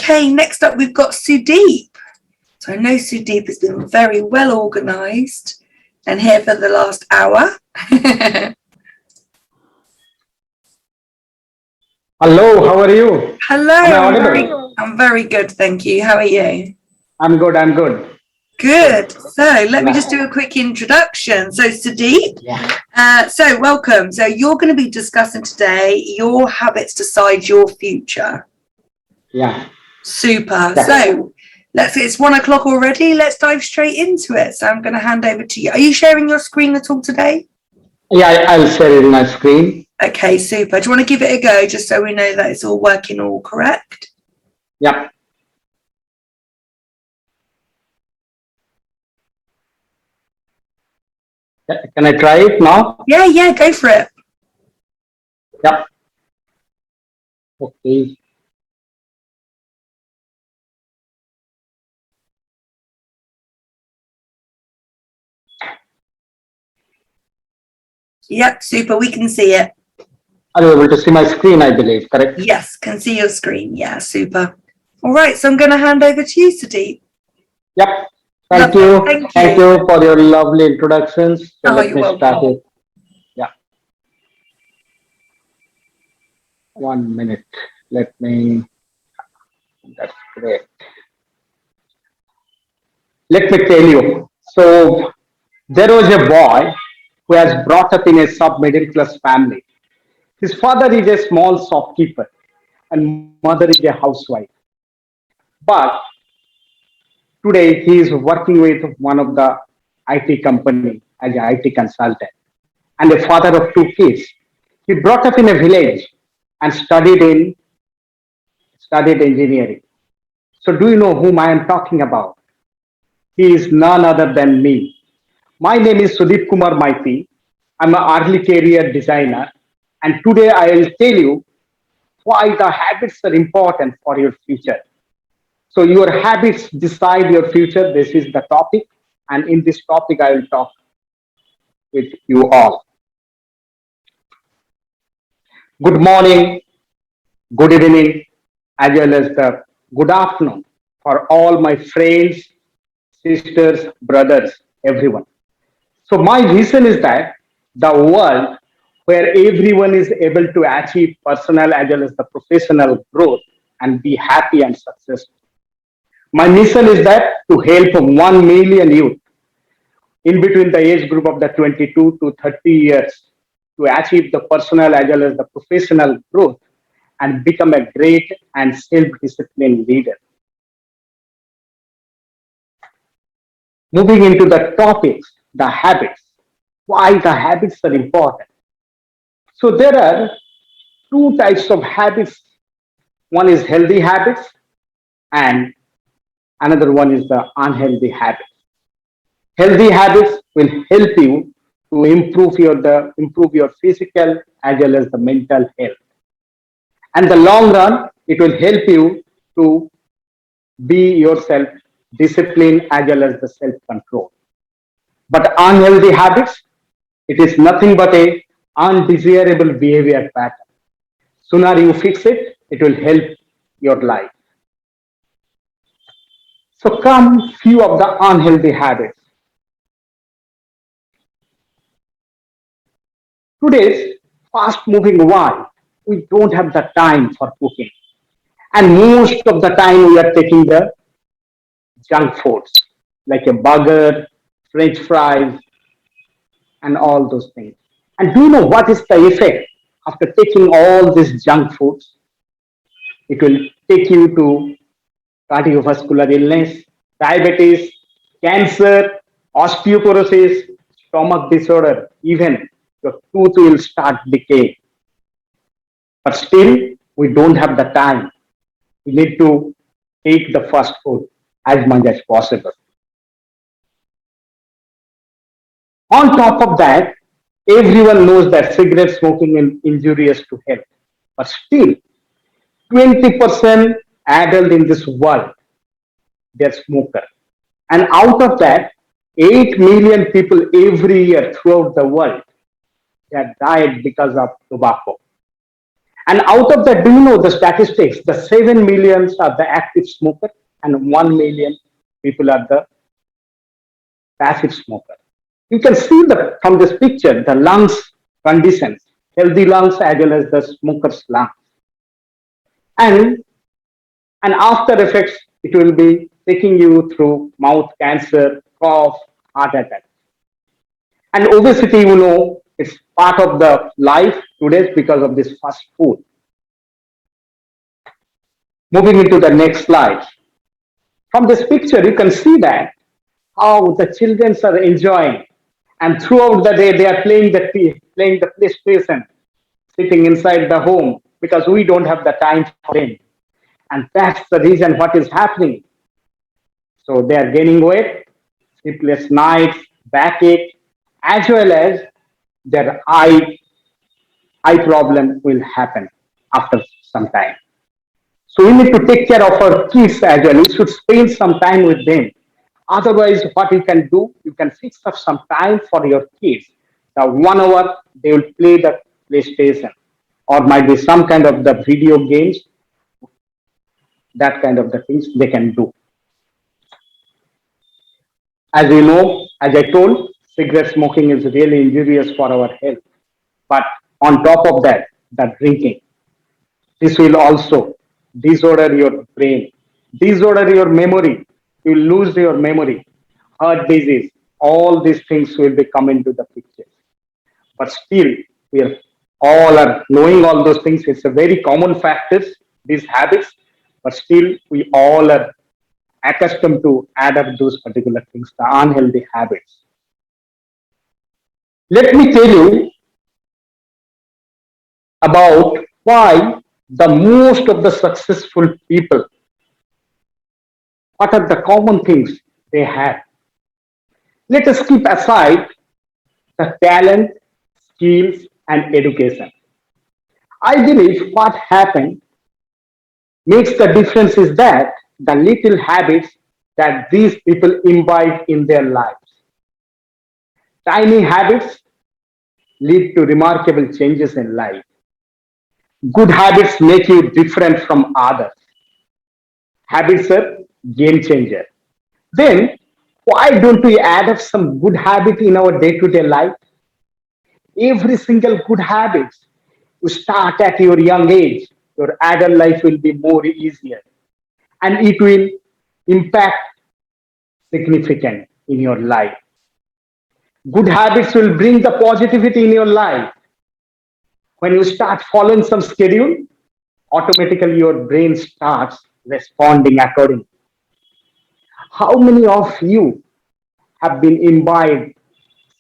Okay, next up we've got Sudeep. So I know Sudeep has been very well organised and here for the last hour. Hello, how are you? Hello, I'm very good, thank you. How are you? I'm good. Good. So let me just do a quick introduction. So Sudeep, so welcome. So you're going to be discussing today your habits decide your future. Yeah. Super. So it's 1 o'clock already. Let's dive straight into it. So I'm going to hand over to you. Are you sharing your screen at all today? Yeah, I'll share it in my screen. Okay, super. Do you want to give it a go just so we know that it's all working all correct? Yeah. Can I try it now? Yeah, go for it. Yeah. Okay. Yep, super. We can see it. Are you able to see my screen, I believe, correct? Yes, can see your screen. Yeah, super. All right, so I'm going to hand over to you, Sudeep. Yep. Thank you. Thank you for your lovely introductions. So let me start it. Yeah. 1 minute. That's great. Let me tell you. So there was a boy who has brought up in a sub-middle class family. His father is a small shopkeeper and mother is a housewife. But today he is working with one of the IT company as an IT consultant and a father of 2 kids. He brought up in a village and studied engineering. So do you know whom I am talking about? He is none other than me. My name is Sudeep Kumar Maiti. I'm an early career designer, and today I will tell you why the habits are important for your future. So your habits decide your future. This is the topic. And in this topic, I will talk with you all. Good morning, good evening, as well as the good afternoon for all my friends, sisters, brothers, everyone. So my vision is that the world where everyone is able to achieve personal as well as the professional growth and be happy and successful. My mission is that to help 1 million youth in between the age group of the 22 to 30 years to achieve the personal as well as the professional growth and become a great and self-disciplined leader. Moving into the topics, the habits, why the habits are important. So there are two types of habits. One is healthy habits and another one is the unhealthy habits. Healthy habits will help you to improve your physical as well as the mental health. And the long run, it will help you to be yourself disciplined as well as the self control. But unhealthy habits, it is nothing but a undesirable behavior pattern. Sooner you fix it, it will help your life. So come few of the unhealthy habits. Today's fast moving world, we don't have the time for cooking. And most of the time we are taking the junk foods like a burger, french fries, and all those things. And do you know what is the effect after taking all these junk foods? It will take you to cardiovascular illness, diabetes, cancer, osteoporosis, stomach disorder, even your tooth will start decaying. But still, we don't have the time. We need to take the fast food as much as possible. On top of that, everyone knows that cigarette smoking is injurious to health. But still, 20% adult in this world, they're smoker. And out of that, 8 million people every year throughout the world, they are died because of tobacco. And out of that, do you know the statistics? The 7 millions are the active smoker and 1 million people are the passive smoker. You can see from this picture the lungs conditions, healthy lungs as well as the smoker's lungs. And and after effects, it will be taking you through mouth cancer, cough, heart attack. And obesity, it's part of the life today because of this fast food. Moving into the next slide. From this picture, you can see that how the children are enjoying, and throughout the day they are playing the PlayStation, sitting inside the home because we don't have the time for them, and that's the reason what is happening. So they are gaining weight, sleepless nights, backache, as well as their eye problem will happen after some time. So we need to take care of our kids as well. We should spend some time with them. Otherwise, what you can do, you can fix up some time for your kids. The 1 hour they will play the PlayStation, or might be some kind of the video games, that kind of the things they can do. As you know, as I told, cigarette smoking is really injurious for our health. But on top of that, the drinking, this will also disorder your brain, disorder your memory. You will lose your memory, heart disease, all these things will be come into the picture. But still, we are all are knowing all those things. It's a very common factors, these habits, but still we all are accustomed to add up those particular things, the unhealthy habits. Let me tell you about why the most of the successful people, what are the common things they have. Let us keep aside the talent, skills, and education. I believe what happened makes the difference is that the little habits that these people imbibe in their lives. Tiny habits lead to remarkable changes in life. Good habits make you different from others. Habits are game changer. Then why don't we add up some good habit in our day-to-day life? Every single good habit you start at your young age, your adult life will be more easier, and it will impact significant in your life. Good habits will bring the positivity in your life. When you start following some schedule, automatically your brain starts responding accordingly. How many of you have been imbibed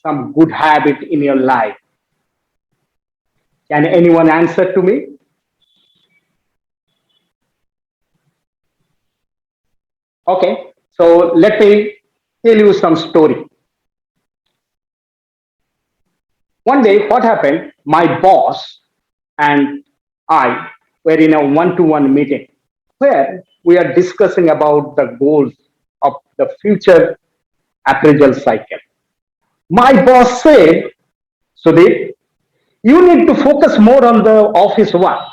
some good habit in your life? Can anyone answer to me? Okay, so let me tell you some story. One day, what happened? My boss and I were in a one-to-one meeting where we are discussing about the goals of the future appraisal cycle. My boss said, Sudhir, you need to focus more on the office work.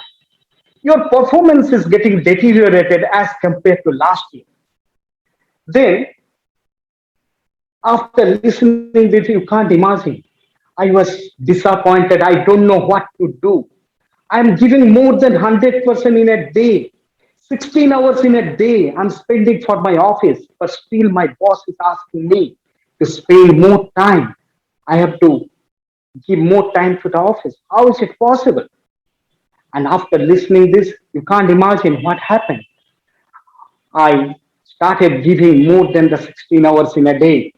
Your performance is getting deteriorated as compared to last year. Then, after listening this, you can't imagine. I was disappointed. I don't know what to do. I'm giving more than 100% in a day. 16 hours in a day I'm spending for my office, but still my boss is asking me to spend more time. I have to give more time to the office. How is it possible? And after listening this, you can't imagine what happened. I started giving more than the 16 hours in a day.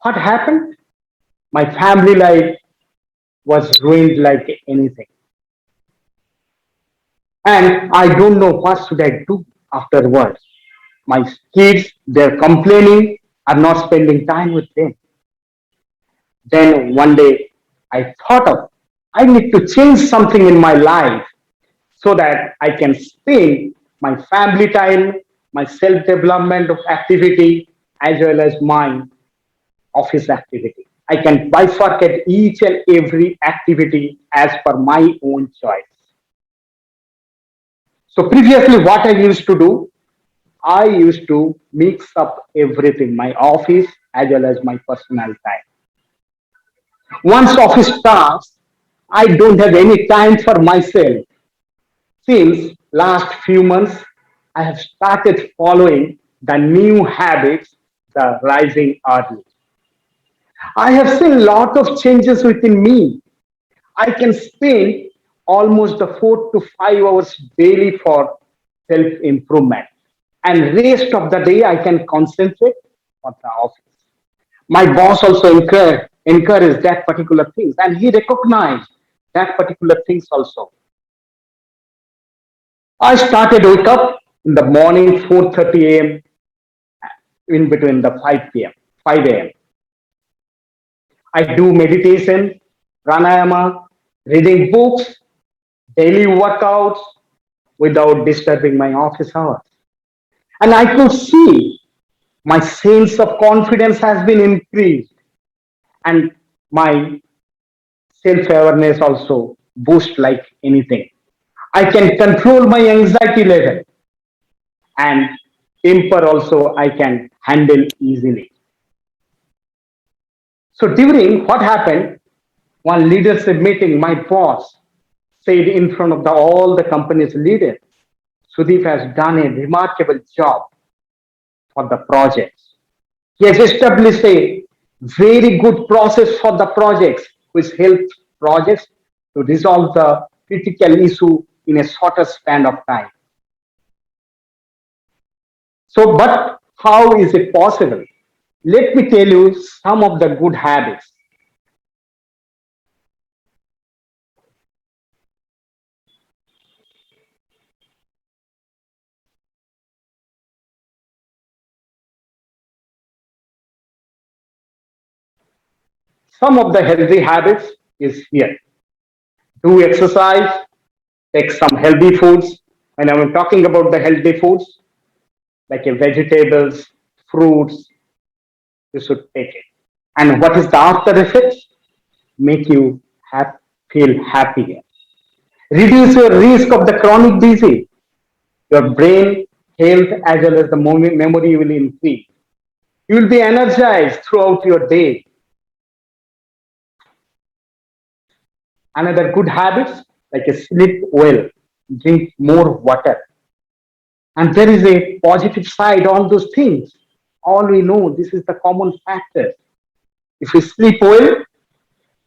What happened? My family life was ruined like anything. And I don't know what should I do afterwards. My kids, they're complaining, I'm not spending time with them. Then one day I thought of, I need to change something in my life so that I can spend my family time, my self development of activity, as well as my office activity. I can bifurcate each and every activity as per my own choice. So previously, what I used to do, I used to mix up everything, my office as well as my personal time. Once office starts, I don't have any time for myself. Since last few months, I have started following the new habits, the rising early. I have seen a lot of changes within me. I can spend almost the 4 to 5 hours daily for self improvement, and rest of the day I can concentrate on the office. My boss also encouraged that particular things, and he recognized that particular things also. I started wake up in the morning 4:30 a.m. in between the 5 p.m. 5 a.m. I do meditation, pranayama, reading books, daily workouts without disturbing my office hours. And I could see my sense of confidence has been increased, and my self awareness also boost like anything. I can control my anxiety level, and temper also I can handle easily. So during what happened, one leadership meeting, my boss said in front of all the company's leaders, Sudeep has done a remarkable job for the projects. He has established a very good process for the projects, which helps projects to resolve the critical issue in a shorter span of time. So, but how is it possible? Let me tell you some of the good habits. Some of the healthy habits is here. Do exercise, take some healthy foods. And I'm talking about the healthy foods like vegetables, fruits, you should take it. And what is the after effects? Make you feel happier. Reduce your risk of the chronic disease. Your brain health as well as the memory will increase. You will be energized throughout your day. Another good habits like a sleep well, drink more water. And there is a positive side on those things. All we know, this is the common factor. If you sleep well,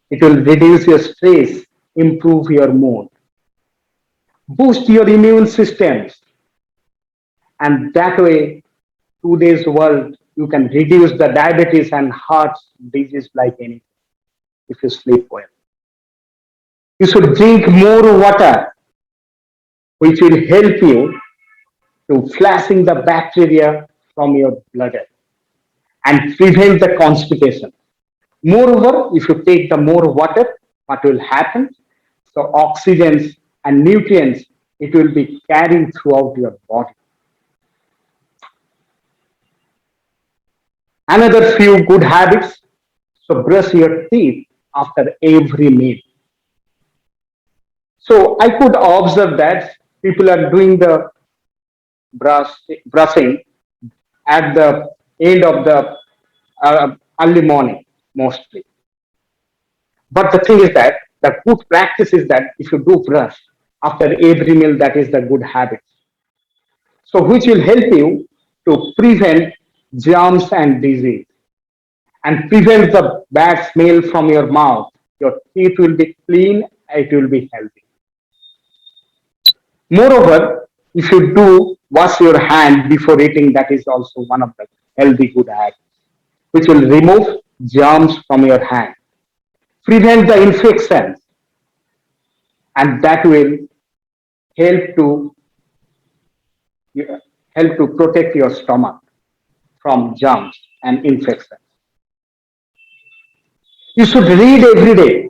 it will reduce your stress, improve your mood, boost your immune systems, and that way, today's world, you can reduce the diabetes and heart disease like anything if you sleep well. You should drink more water, which will help you to flushing the bacteria from your blood and prevent the constipation. Moreover, if you take the more water, what will happen? So oxygens and nutrients, it will be carried throughout your body. Another few good habits. So brush your teeth after every meal. So I could observe that people are doing the brushing at the end of the early morning mostly. But the thing is that the good practice is that if you do brush after every meal, that is the good habit. So which will help you to prevent germs and disease and prevent the bad smell from your mouth. Your teeth will be clean, it will be healthy. Moreover, if you do wash your hand before eating, that is also one of the healthy good habits, which will remove germs from your hand, prevent the infections, and that will help to help to protect your stomach from germs and infections. You should read every day.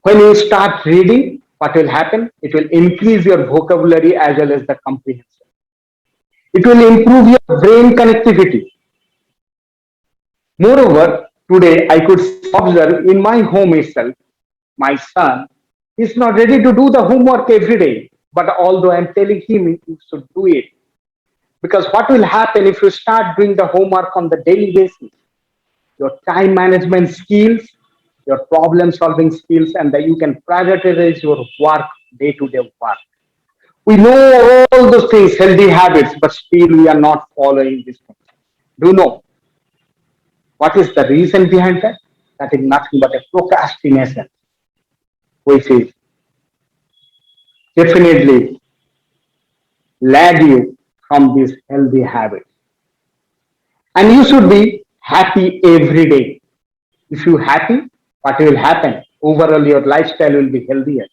When you start reading, what will happen? It will increase your vocabulary as well as the comprehension. It will improve your brain connectivity. Moreover, Today, I could observe in my home itself, my son is not ready to do the homework every day. But although I'm telling him he should do it, because what will happen if you start doing the homework on the daily basis? Your time management skills, your problem solving skills, and that you can prioritize your work, day to day work. We know all those things, healthy habits, but still we are not following this thing. Do you know what is the reason behind that? That is nothing but a procrastination, which is definitely lag you from these healthy habits. And you should be happy every day. If you happy, what will happen? Overall, your lifestyle will be healthier.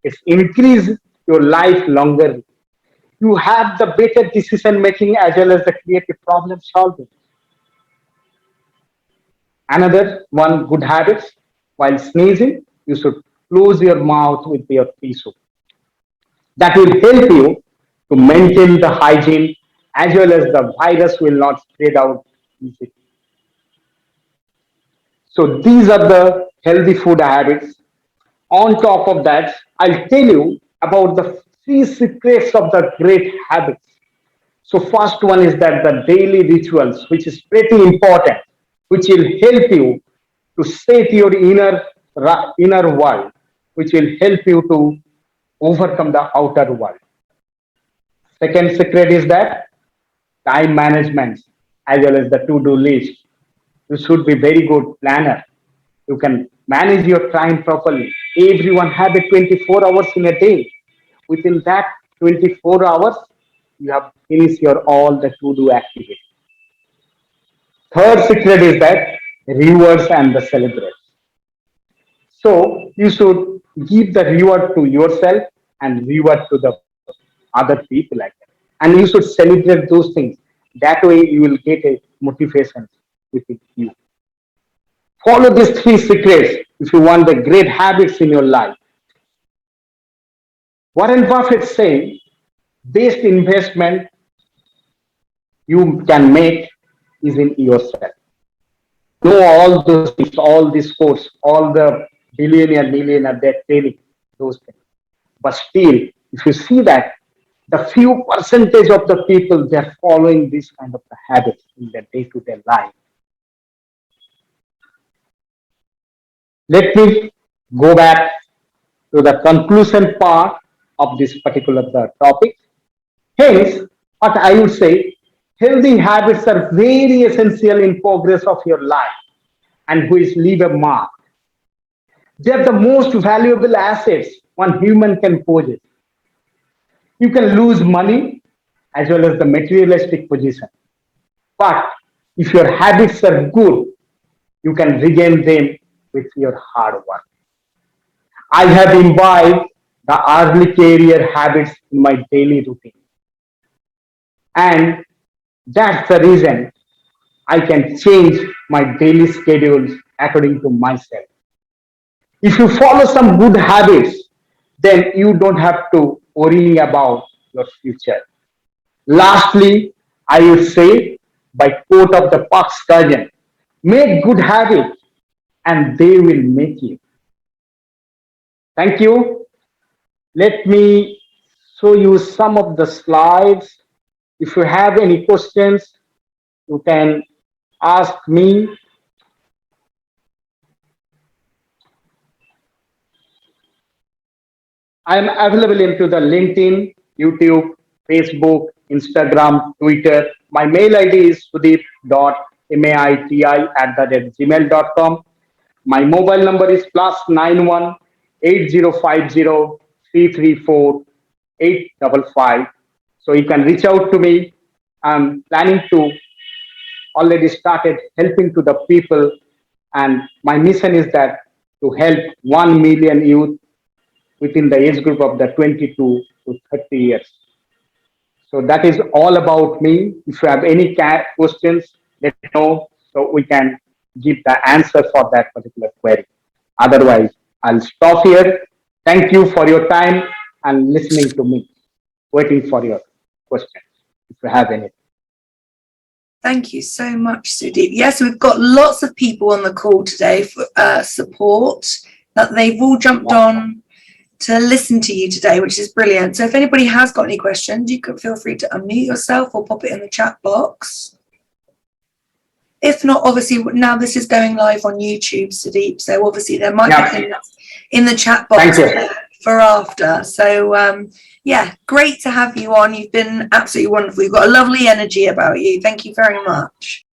It's increase your life longer. You have the better decision making as well as the creative problem solving. Another one good habits, while sneezing, you should close your mouth with your tissue. That will help you to maintain the hygiene as well as the virus will not spread out easily. So these are the healthy food habits. On top of that, I'll tell you about the three secrets of the great habits. So first one is that the daily rituals, which is pretty important, which will help you to set your inner world, which will help you to overcome the outer world. Second secret is that time management as well as the to-do list. You should be very good planner. You can manage your time properly. Everyone have a 24 hours in a day. Within that 24 hours, you have finished your all the to-do activity. Third secret is that rewards and the celebrate. So you should give the reward to yourself and reward to the other people like that. And you should celebrate those things. That way you will get a motivation within you. Follow these three secrets if you want the great habits in your life. Warren Buffett saying, best investment you can make is in yourself. Know all those things, all these quotes, all the billionaire, millionaire, they're telling those things. But still, if you see that the few percentage of the people they're following this kind of the habits in their day-to-day life. Let me go back to the conclusion part of this particular topic. Hence, what I would say, healthy habits are very essential in progress of your life and which leave a mark. They are the most valuable assets one human can possess. You can lose money as well as the materialistic position. But if your habits are good, you can regain them with your hard work. I have imbibed the early career habits in my daily routine. And that's the reason I can change my daily schedules according to myself. If you follow some good habits, then you don't have to worry about your future. Lastly, I would say by quote of the Park's cousin, make good habits and they will make you. Thank you. Let me show you some of the slides. If you have any questions, you can ask me. I am available into the LinkedIn, YouTube, Facebook, Instagram, Twitter. My mail ID is sudeep.maiti@gmail.com. My mobile number is +91 8050 334 855. So you can reach out to me. I'm planning to already started helping to the people, and my mission is that to help 1 million youth within the age group of the 22 to 30 years. So that is all about me. If you have any questions, let me know so we can give the answer for that particular query. Otherwise, I'll stop here. Thank you for your time and listening to me. Waiting for your questions if you have any. Thank you so much, Sudeep. Yes, we've got lots of people on the call today for support, that they've all jumped on to listen to you today, which is brilliant. So if anybody has got any questions, you can feel free to unmute yourself or pop it in the chat box. If not, obviously now this is going live on YouTube, Sudeep, so obviously there might be things in the chat box for after. So yeah, great to have you on. You've been absolutely wonderful. You've got a lovely energy about you. Thank you very much.